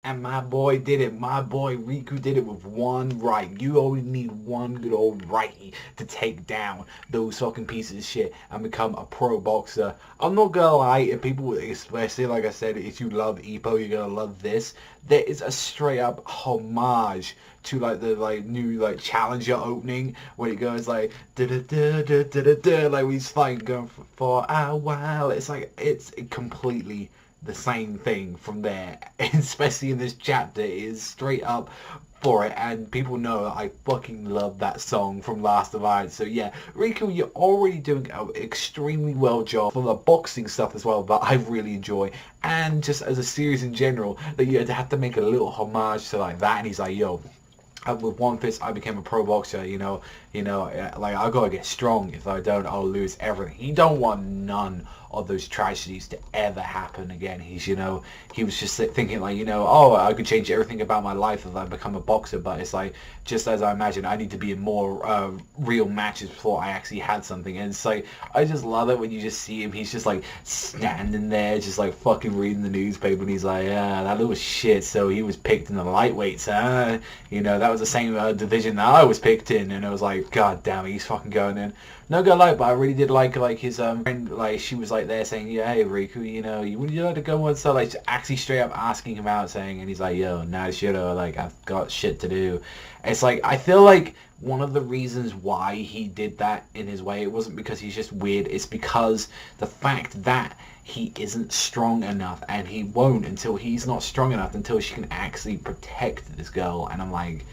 And my boy did it. My boy Riku did it with one right. You only need one good old righty to take down those fucking pieces of shit and become a pro boxer. I'm not gonna lie, if people, especially like I said, if you love Ippo, you're gonna love this. There is a straight up homage to like the new challenger opening where it goes like da da da da da da da, like he's fighting going for a while. It's like it's completely the same thing from there, especially in this chapter. It is straight up for it, and people know I fucking love that song from Last of Iron. So yeah, Riku, you're already doing an extremely well job for the boxing stuff as well, that I really enjoy, and just as a series in general, that you have to make a little homage to like that. And he's like, yo, with One Fist, I became a pro boxer, like I gotta get strong. If I don't, I'll lose everything. He don't want none of those tragedies to ever happen again. He was just thinking like, oh, I could change everything about my life if I become a boxer, but it's like, just as I imagine, I need to be in more real matches before I actually had something. And it's like, I just love it when you just see him, he's just like standing there, just like fucking reading the newspaper, and he's like, yeah, that little shit, so he was picked in the lightweights, huh? That was the same division that I was picked in, and it was like, god damn it, he's fucking going in. No gonna lie, but I really did like his friend, like she was like there saying, yeah, hey Riku, would you like to go on? So like actually straight up asking him out, saying, and he's like, yo, nah, shitto, like I've got shit to do. It's like, I feel like one of the reasons why he did that in his way, it wasn't because he's just weird, it's because the fact that he isn't strong enough, and he won't until he's not strong enough, until she can actually protect this girl. And I'm like,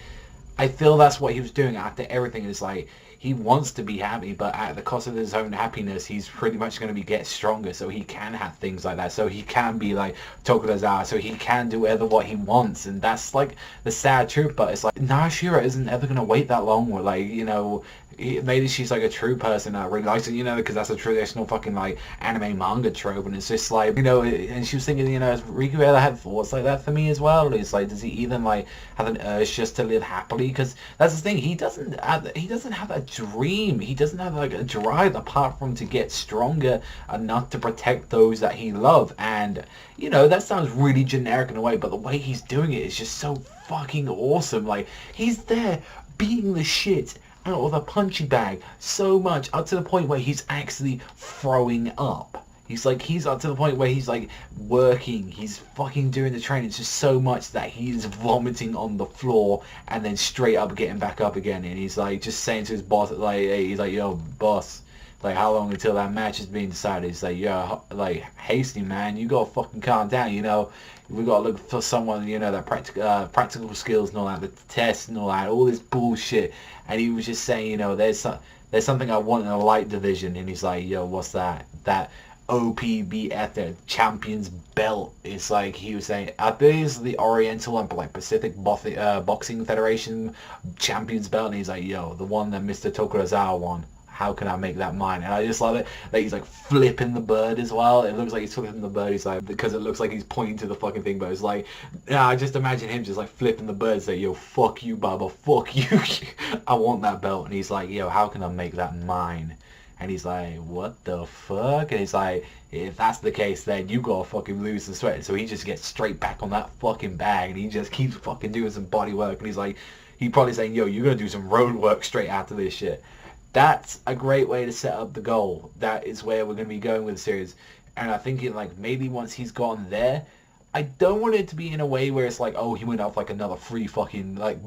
I feel that's what he was doing after everything. It's like, he wants to be happy, but at the cost of his own happiness, he's pretty much going to get stronger, so he can have things like that, so he can be like Tokugawa, so he can do what he wants. And that's like the sad truth. But it's like, Narashira isn't ever going to wait that long, or like, maybe she's like a true person that really likes it, because that's a traditional fucking like anime manga trope. And it's just like, and she was thinking, has Riku ever had thoughts like that for me as well? It's like, does he even like have an urge just to live happily? Because that's the thing, he doesn't have a dream, he doesn't have like a drive apart from to get stronger enough to protect those that he loves. And that sounds really generic in a way, but the way he's doing it is just so fucking awesome. Like, he's there beating the shit out of a punching bag so much, up to the point where he's actually throwing up. He's up to the point where he's like working, he's fucking doing the training just so much that he's vomiting on the floor and then straight up getting back up again. And he's like just saying to his boss, like, hey, he's like, yo, boss, like, how long until that match is being decided? He's like, yo, like, hasty, man, you gotta fucking calm down, we gotta look for someone, that practical skills and all that, the tests and all this bullshit. And he was just saying, there's something I want in a light division. And he's like, yo, what's that? That OPBF, the Champions Belt. It's like, he was saying, I think it's the Oriental and like Pacific Boxing Federation Champions Belt. And he's like, yo, the one that Mr. Tokugawa won. How can I make that mine? And I just love it that he's like flipping the bird as well. It looks like he's flipping the bird. He's like, because it looks like he's pointing to the fucking thing, but it's like, yeah, I just imagine him just like flipping the bird, say, yo, fuck you, Baba, fuck you. I want that belt. And he's like, yo, how can I make that mine? And he's like, what the fuck? And he's like, if that's the case, then you gotta fucking lose the sweat. So he just gets straight back on that fucking bag, and he just keeps fucking doing some body work. And he's like, he probably saying, yo, you're gonna do some road work straight after this shit. That's a great way to set up the goal. That is where we're going to be going with the series. And I think like maybe once he's gone there, I don't want it to be in a way where it's like, oh, he went off like another free fucking like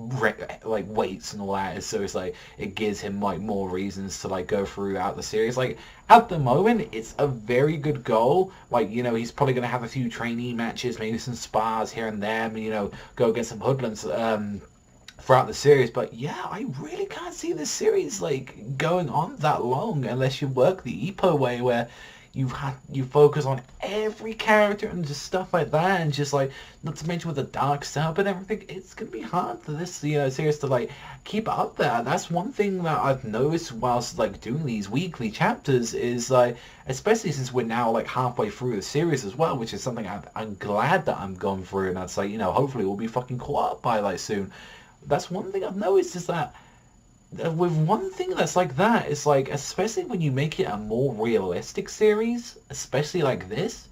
weights and all that. So it's like, it gives him like more reasons to like go throughout the series. Like at the moment, it's a very good goal. Like, he's probably going to have a few trainee matches, maybe some spars here and there, and, go against some hoodlums throughout the series. But yeah, I really can't see this series like going on that long unless you work the Ippo way, where you focus on every character and just stuff like that, and just like, not to mention with the dark stuff and everything, it's gonna be hard for this series to like keep up there. That's one thing that I've noticed whilst like doing these weekly chapters, is like, especially since we're now like halfway through the series as well, which is something I'm glad that I'm going through, and that's like, hopefully we'll be fucking caught up by like soon. That's one thing I've noticed, is that with one thing that's like that, it's like, especially when you make it a more realistic series, especially like this,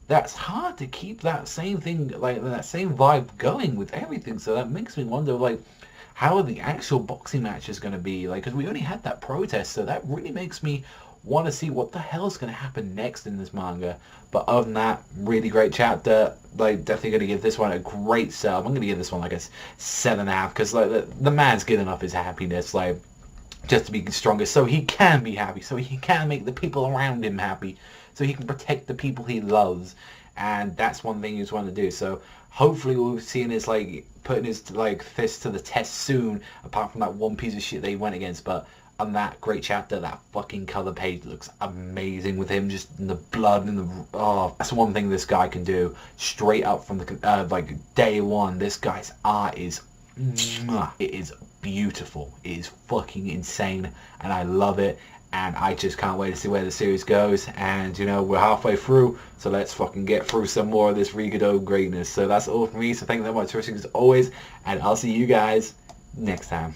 that's hard to keep that same thing, like that same vibe going with everything. So that makes me wonder, like, how are the actual boxing matches going to be? Like, because we only had that protest, so that really makes me want to see what the hell is going to happen next in this manga. But other than that, really great chapter. Like, definitely going to give this one a great sub. I'm going to give this one like a 7.5, because like the man's giving up his happiness, like, just to be stronger, so he can be happy, so he can make the people around him happy, so he can protect the people he loves. And that's one thing he's wanting to do. So hopefully we'll see his, like, putting his, like, fist to the test soon, apart from that one piece of shit that he went against. But on that great chapter, that fucking cover page looks amazing with him just in the blood and the, oh, that's one thing this guy can do straight up from the like day one. This guy's art is it is beautiful. It is fucking insane, and I love it. And I just can't wait to see where the series goes. And, you know, we're halfway through, so let's fucking get through some more of this Rikudo greatness. So that's all from me. So thank you very much for watching as always, and I'll see you guys next time.